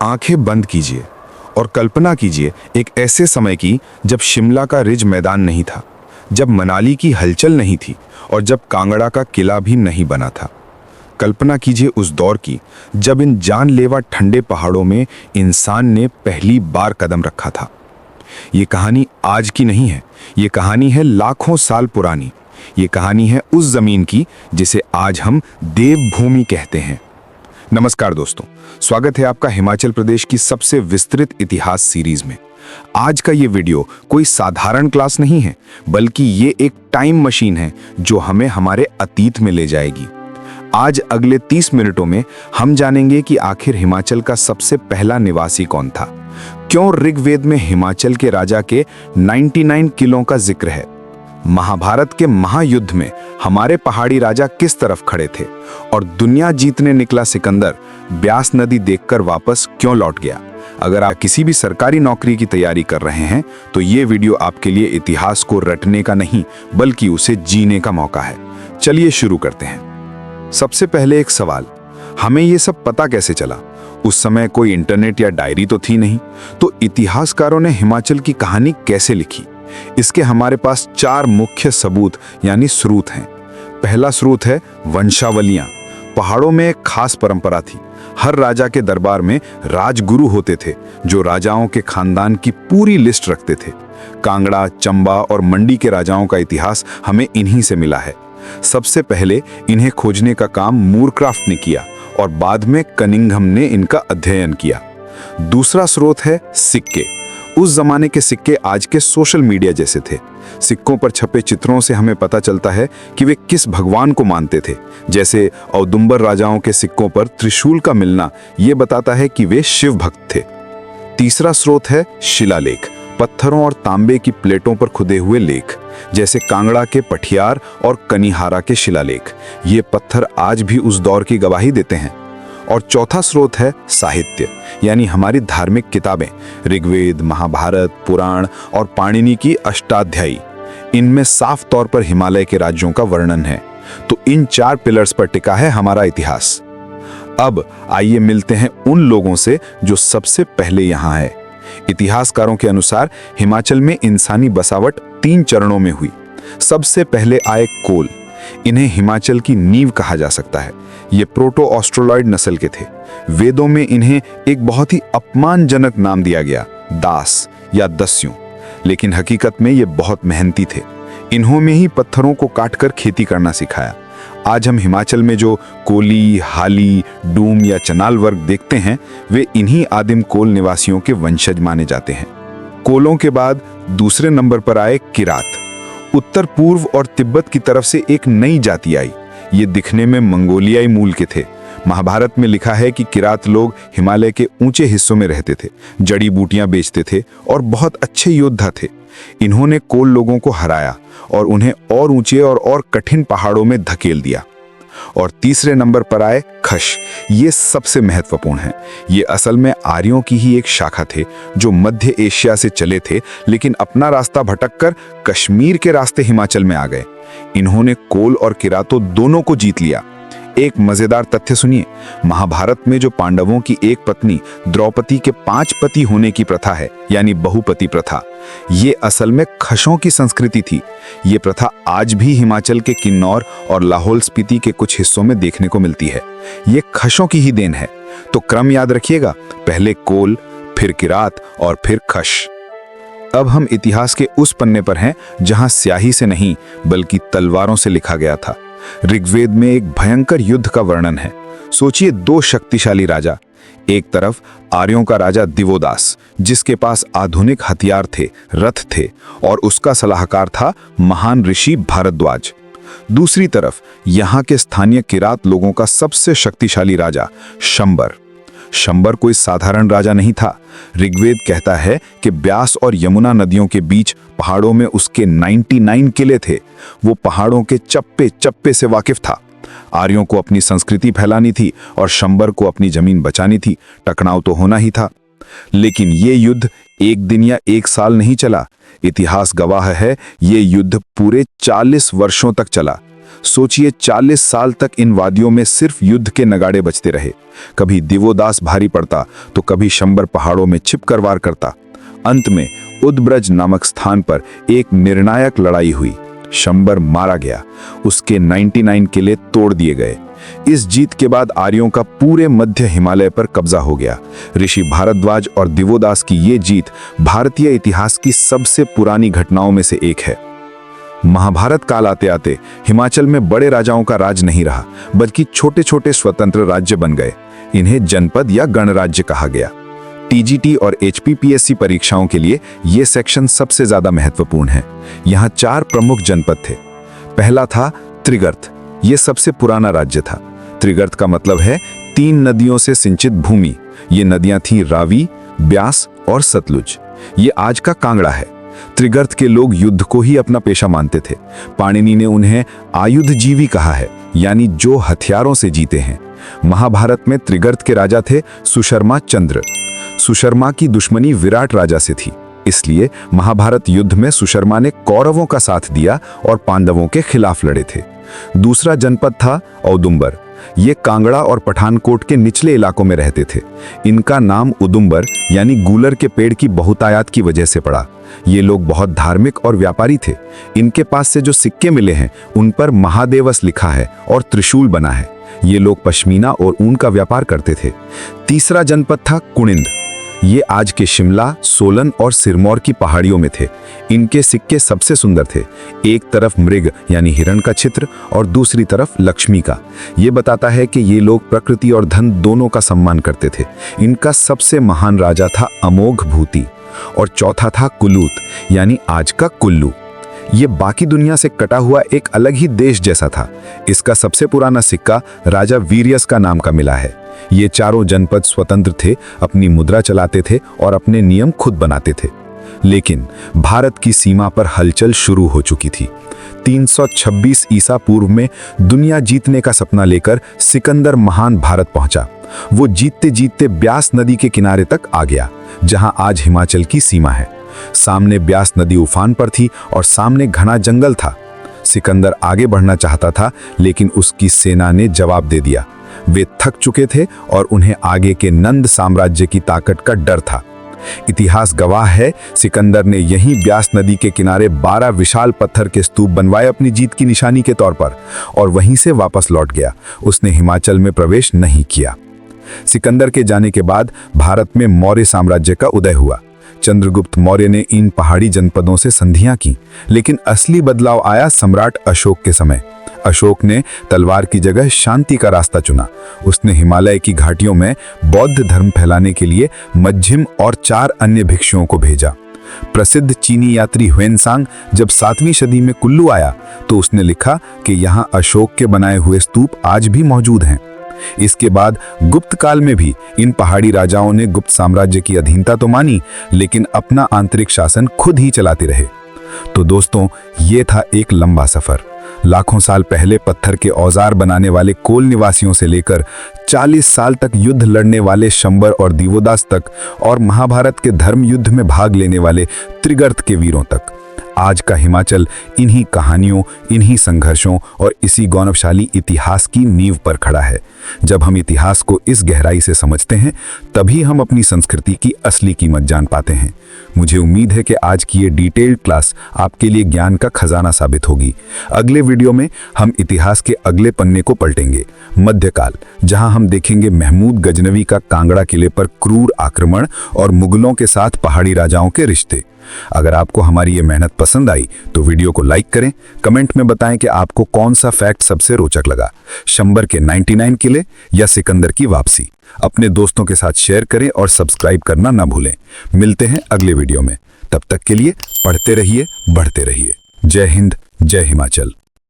आंखें बंद कीजिए और कल्पना कीजिए एक ऐसे समय की जब शिमला का रिज मैदान नहीं था, जब मनाली की हलचल नहीं थी और जब कांगड़ा का किला भी नहीं बना था। कल्पना कीजिए उस दौर की जब इन जानलेवा ठंडे पहाड़ों में इंसान ने पहली बार कदम रखा था। ये कहानी आज की नहीं है, ये कहानी है लाखों साल पुरानी। ये कहानी है उस जमीन की जिसे आज हम देवभूमि कहते हैं। नमस्कार दोस्तों, स्वागत है आपका हिमाचल प्रदेश की सबसे विस्तृत इतिहास सीरीज में। आज का ये वीडियो कोई साधारण क्लास नहीं है, बल्कि ये एक टाइम मशीन है जो हमें हमारे अतीत में ले जाएगी। आज अगले 30 मिनटों में हम जानेंगे कि आखिर हिमाचल का सबसे पहला निवासी कौन था, क्यों ऋग्वेद में हिमाचल के राजा के 99 किलों का जिक्र है, महाभारत के महायुद्ध में हमारे पहाड़ी राजा किस तरफ खड़े थे और दुनिया जीतने निकला सिकंदर ब्यास नदी देखकर वापस क्यों लौट गया। अगर आप किसी भी सरकारी नौकरी की तैयारी कर रहे हैं तो ये वीडियो आपके लिए इतिहास को रटने का नहीं बल्कि उसे जीने का मौका है। चलिए शुरू करते हैं। सबसे पहले एक सवाल, हमें ये सब पता कैसे चला? उस समय कोई इंटरनेट या डायरी तो थी नहीं, तो इतिहासकारों ने हिमाचल की कहानी कैसे लिखी? इसके हमारे पास 4 मुख्य सबूत यानी स्रोत हैं। पहला स्रोत है वंशावलियां। पहाड़ों में एक खास परंपरा थी। हर राजा के दरबार में राजगुरु होते थे जो राजाओं के खानदान की पूरी लिस्ट रखते थे। कांगड़ा, चंबा और मंडी के राजाओं का इतिहास हमें इन्हीं से मिला है। सबसे पहले इन्हें खोजने का काम मूरक्राफ्ट ने किया और बाद में कनिंघम ने इनका अध्ययन किया। दूसरा स्रोत है सिक्के। उस जमाने के सिक्के आज के सोशल मीडिया जैसे थे। सिक्कों पर छपे चित्रों से हमें पता चलता है कि वे किस भगवान को मानते थे। जैसे औदुंबर राजाओं के सिक्कों पर त्रिशूल का मिलना ये बताता है कि वे शिव भक्त थे। तीसरा स्रोत है शिलालेख। पत्थरों और तांबे की प्लेटों पर खुदे हुए लेख, जैसे कांगड़ा के पठियार और कनिहारा के शिलालेख। ये पत्थर आज भी उस दौर की गवाही देते हैं। और चौथा स्रोत है साहित्य, यानी हमारी धार्मिक किताबें, ऋग्वेद, महाभारत, पुराण और पाणिनि की अष्टाध्यायी। इनमें साफ तौर पर हिमालय के राज्यों का वर्णन है। तो इन 4 पिलर्स पर टिका है हमारा इतिहास। अब आइए मिलते हैं उन लोगों से जो सबसे पहले यहाँ है। इतिहासकारों के अनुसार हिमाचल में इंसानी बसावट 3 चरणों में हुई। सबसे पहले आए कोल। इन्हें हिमाचल की नींव कहा जा सकता है। ये प्रोटो ऑस्ट्रोलॉइड नस्ल के थे। वेदों में इन्हें एक बहुत ही अपमानजनक नाम दिया गया, दास या दस्यु, लेकिन हकीकत में ये बहुत मेहनती थे। इन्होंने ही पत्थरों को काटकर खेती करना सिखाया। आज हम हिमाचल में जो कोली, हाली, डूम या चनाल वर्ग देखते हैं, वे इन्हीं आदिम कोल निवासियों के वंशज माने जाते हैं। कोलों के बाद दूसरे नंबर पर आए किरात। उत्तर पूर्व और तिब्बत की तरफ से एक नई जाति आई। ये दिखने में मंगोलियाई मूल के थे। महाभारत में लिखा है कि किरात लोग हिमालय के ऊंचे हिस्सों में रहते थे, जड़ी बूटियां बेचते थे और बहुत अच्छे योद्धा थे। इन्होंने कोल लोगों को हराया और उन्हें और ऊंचे और कठिन पहाड़ों में धकेल दिया। और तीसरे नंबर पर आए खश। ये सबसे महत्वपूर्ण है। ये असल में आर्यों की ही एक शाखा थे जो मध्य एशिया से चले थे, लेकिन अपना रास्ता भटककर कश्मीर के रास्ते हिमाचल में आ गए। इन्होंने कोल और किरातों दोनों को जीत लिया। एक मजेदार तथ्य सुनिए, महाभारत में जो पांडवों की एक पत्नी द्रौपदी के 5 पति होने की प्रथा है, यानी बहुपति प्रथा, ये असल में खशों की संस्कृति थी। ये प्रथा आज भी हिमाचल के किन्नौर और लाहौल स्पीति के कुछ हिस्सों में देखने को मिलती है। ये खशों की ही देन है। तो क्रम याद रखिएगा, पहले कोल, फिर किरात और फिर खश। अब हम इतिहास के उस पन्ने पर हैं जहां स्याही से नहीं बल्कि तलवारों से लिखा गया था। ऋग्वेद में एक भयंकर युद्ध का वर्णन है। सोचिए 2 शक्तिशाली राजा। एक तरफ आर्यों का राजा दिवोदास, जिसके पास आधुनिक हथियार थे, रथ थे, और उसका सलाहकार था महान ऋषि भारद्वाज। दूसरी तरफ यहाँ के स्थानीय किरात लोगों का सबसे शक्तिशाली राजा शंबर। शंबर कोई साधारण राजा नहीं था। ऋग्वेद कहता है कि ब्यास और यमुना नदियों के बीच पहाड़ों में उसके 99 किले थे। वो पहाड़ों के चप्पे चप्पे से वाकिफ था। आर्यों को अपनी संस्कृति फैलानी थी और शंबर को अपनी जमीन बचानी थी। टकराव तो होना ही था। लेकिन ये युद्ध एक दिन या एक साल नहीं चला। इतिहास गवाह है, ये युद्ध पूरे 40 वर्षों तक चला। सोचिए 40 साल तक इन वादियों में सिर्फ युद्ध के नगाड़े बजते रहे। कभी दिवोदास भारी पड़ता तो कभी शंबर पहाड़ों में छिपकर वार करता। अंत में उद्ब्रज नामक स्थान पर एक निर्णायक लड़ाई हुई। शंबर मारा गया, उसके 99 किले तोड़ दिए गए। इस जीत के बाद आर्यों का पूरे मध्य हिमालय पर कब्जा हो गया। ऋषि भारद्वाज और दिवोदास की ये जीत भारतीय इतिहास की सबसे पुरानी घटनाओं में से एक है। महाभारत काल आते आते हिमाचल में बड़े राजाओं का राज नहीं रहा, बल्कि छोटे छोटे स्वतंत्र राज्य बन गए। इन्हें जनपद या गणराज्य कहा गया। टीजीटी और एचपीपीएससी परीक्षाओं के लिए यह सेक्शन सबसे ज्यादा महत्वपूर्ण है। यहाँ 4 प्रमुख जनपद थे। पहला था त्रिगर्त। ये सबसे पुराना राज्य था। त्रिगर्त का मतलब है 3 नदियों से सिंचित भूमि। ये नदियां थीं रावी, ब्यास और सतलुज। ये आज का कांगड़ा है। त्रिगर्त के लोग युद्ध को ही अपना पेशा मानते थे। पाणिनि ने उन्हें आयुधजीवी कहा है, यानी जो हथियारों से जीते हैं। महाभारत में त्रिगर्त के राजा थे सुशर्मा चंद्र। सुशर्मा की दुश्मनी विराट राजा से थी, इसलिए महाभारत युद्ध में सुशर्मा ने कौरवों का साथ दिया और पांडवों के खिलाफ लड़े थे। दूसरा जनपद था औदुंबर। ये कांगड़ा और पठानकोट के निचले इलाकों में रहते थे। इनका नाम उदुंबर यानी गूलर के पेड़ की बहुतायत की वजह से पड़ा। ये लोग बहुत धार्मिक और व्यापारी थे। इनके पास से जो सिक्के मिले हैं उन पर महादेवस लिखा है और त्रिशूल बना है। ये लोग पश्मीना और ऊन का व्यापार करते थे। तीसरा जनपद था कुणिंद। ये आज के शिमला, सोलन और सिरमौर की पहाड़ियों में थे। इनके सिक्के सबसे सुंदर थे। एक तरफ मृग यानी हिरण का चित्र और दूसरी तरफ लक्ष्मी का। ये बताता है कि ये लोग प्रकृति और धन दोनों का सम्मान करते थे। इनका सबसे महान राजा था अमोघ भूति और चौथा था कुलूत यानी आज का कुल्लू। ये बाकी दुनिया से कटा हुआ एक अलग ही देश जैसा था। इसका सबसे पुराना सिक्का राजा वीरियस का नाम का मिला है। ये चारों जनपद स्वतंत्र थे, अपनी मुद्रा चलाते थे और अपने नियम खुद बनाते थे। लेकिन भारत की सीमा पर हलचल शुरू हो चुकी थी। 326 ईसा पूर्व में दुनिया जीतने का सपना लेकर सिकंदर महान भारत पहुंचा। वो जीतते जीतते ब्यास नदी के किनारे तक आ गया, जहां आज हिमाचल की सीमा है। सामने ब्यास नदी उफान पर थी और सामने घना जंगल था। सिकंदर आगे बढ़ना चाहता था, लेकिन उसकी सेना ने जवाब दे दिया। वे थक चुके थे और उन्हें आगे के नंद साम्राज्य की ताकत का डर था। इतिहास गवाह है, सिकंदर ने यहीं ब्यास नदी के किनारे 12 विशाल पत्थर के स्तूप बनवाए अपनी जीत की निशानी के तौर पर, और वहीं से वापस लौट गया। उसने हिमाचल में प्रवेश नहीं किया। सिकंदर के जाने के बाद भारत में मौर्य साम्राज्य का उदय हुआ। चंद्रगुप्त मौर्य ने इन पहाड़ी जनपदों से संधियां की, लेकिन असली बदलाव आया सम्राट अशोक के समय। अशोक ने तलवार की जगह शांति का रास्ता चुना। उसने हिमालय की घाटियों में बौद्ध धर्म फैलाने के लिए मज्झिम और 4 अन्य भिक्षुओं को भेजा। प्रसिद्ध चीनी यात्री ह्वेनसांग जब 7वीं सदी में कुल्लू आया तो उसने लिखा कि यहाँ अशोक के बनाए हुए स्तूप आज भी मौजूद हैं। इसके बाद गुप्त काल में भी इन पहाड़ी राजाओं ने गुप्त साम्राज्य की अधीनता तो मानी, लेकिन अपना आंतरिक शासन खुद ही चलाते रहे। तो दोस्तों, ये था एक लंबा सफर। लाखों साल पहले पत्थर के औजार बनाने वाले कोल निवासियों से लेकर 40 साल तक युद्ध लड़ने वाले शंबर और दिवोदास तक, और महाभारत के धर्म युद्ध में भाग लेने वाले त्रिगर्त के वीरों तक। आज का हिमाचल इन्हीं कहानियों, इन्हीं संघर्षों और इसी गौरवशाली इतिहास की नींव पर खड़ा है। जब हम इतिहास को इस गहराई से समझते हैं, तभी हम अपनी संस्कृति की असली कीमत जान पाते हैं। मुझे उम्मीद है कि आज की ये डिटेल्ड क्लास आपके लिए ज्ञान का खजाना साबित होगी। अगले वीडियो में हम इतिहास के अगले पन्ने को पलटेंगे, मध्यकाल, जहां हम देखेंगे महमूद गजनवी का कांगड़ा किले पर क्रूर आक्रमण और मुगलों के साथ पहाड़ी राजाओं के रिश्ते। अगर आपको हमारी ये मेहनत पसंद आई तो वीडियो को लाइक करें, कमेंट में बताएं कि आपको कौन सा फैक्ट सबसे रोचक लगा, शंबर के 99 किले या सिकंदर की वापसी। अपने दोस्तों के साथ शेयर करें और सब्सक्राइब करना ना भूलें। मिलते हैं अगले वीडियो में। तब तक के लिए पढ़ते रहिए, बढ़ते रहिए। जय हिंद, जय हिमाचल।